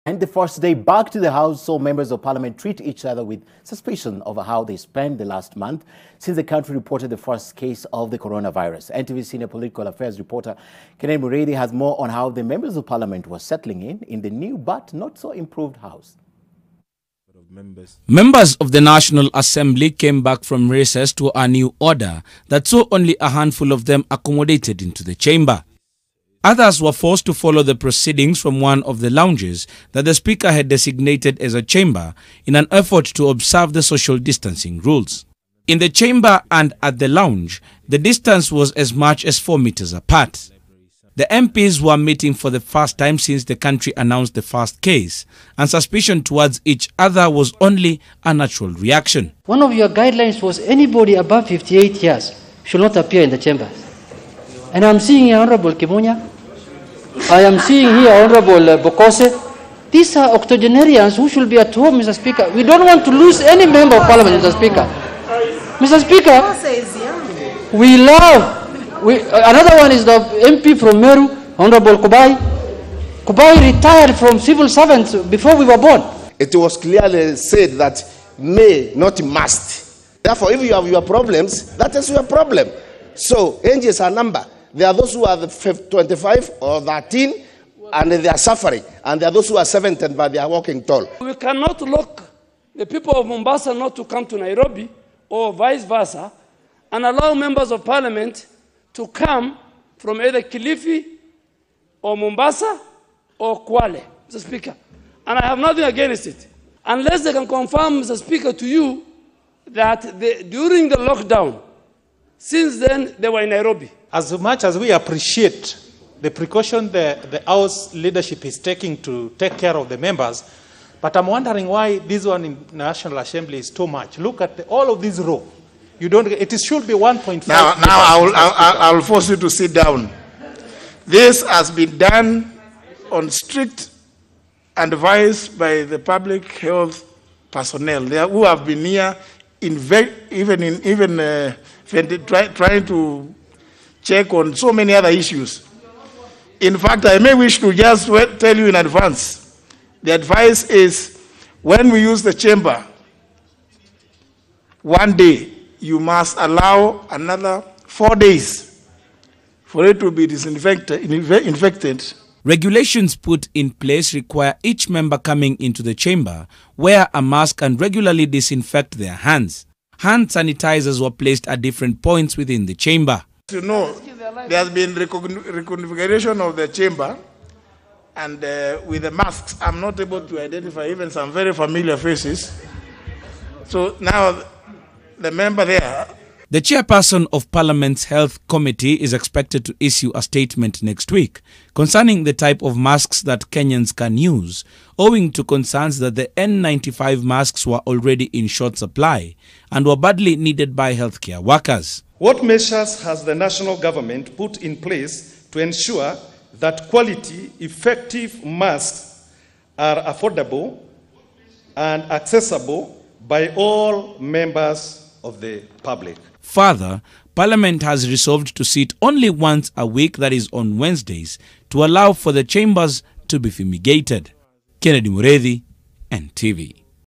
And the first day back to the House saw members of Parliament treat each other with suspicion over how they spent the last month since the country reported the first case of the coronavirus. NTV senior political affairs reporter Kennedy Muredi has more on how the members of Parliament were settling in the new but not so improved House. Members of the National Assembly came back from recess to a new order that saw only a handful of them accommodated into the chamber. Others were forced to follow the proceedings from one of the lounges that the Speaker had designated as a chamber in an effort to observe the social distancing rules. In the chamber and at the lounge, the distance was as much as 4 meters apart. The MPs were meeting for the first time since the country announced the first case, and suspicion towards each other was only a natural reaction. One of your guidelines was anybody above 58 years should not appear in the chamber. And I'm seeing here Honorable Kimunya, I am seeing here Honorable Bokose. These are octogenarians who should be at home, Mr. Speaker. We don't want to lose any member of Parliament, Mr. Speaker. Mr. Speaker, we love... another one is the MP from Meru, Honorable Kubai. Kubai retired from civil servants before we were born. It was clearly said that may, not must. Therefore, if you have your problems, that is your problem. So, age is a number. There are those who are 25 or 13 and they are suffering. And there are those who are 70 but they are walking tall. We cannot lock the people of Mombasa not to come to Nairobi or vice versa and allow members of Parliament to come from either Kilifi or Mombasa or Kwale, Mr. Speaker. And I have nothing against it. Unless they can confirm, Mr. Speaker, to you that during the lockdown, since then they were in Nairobi. As much as we appreciate the precaution the House leadership is taking to take care of the members, but I'm wondering why this one in National Assembly is too much. Look at all of this row. You don't. It should be 1.5. Now I'll force you to sit down. This has been done on strict advice by the public health personnel who have been here trying to check on so many other issues. In fact, I may wish to just tell you in advance. The advice is when we use the chamber, one day you must allow another 4 days for it to be infected. Regulations put in place require each member coming into the chamber wear a mask and regularly disinfect their hands. Hand sanitizers were placed at different points within the chamber. You know, there has been reconfiguration of the chamber, and with the masks, I'm not able to identify even some very familiar faces. So now, the member there. The chairperson of Parliament's Health Committee is expected to issue a statement next week concerning the type of masks that Kenyans can use, owing to concerns that the N95 masks were already in short supply and were badly needed by healthcare workers. What measures has the national government put in place to ensure that quality, effective masks are affordable and accessible by all members of the public? Further, Parliament has resolved to sit only once a week, that is on Wednesdays, to allow for the chambers to be fumigated. Kennedy Muredi, NTV.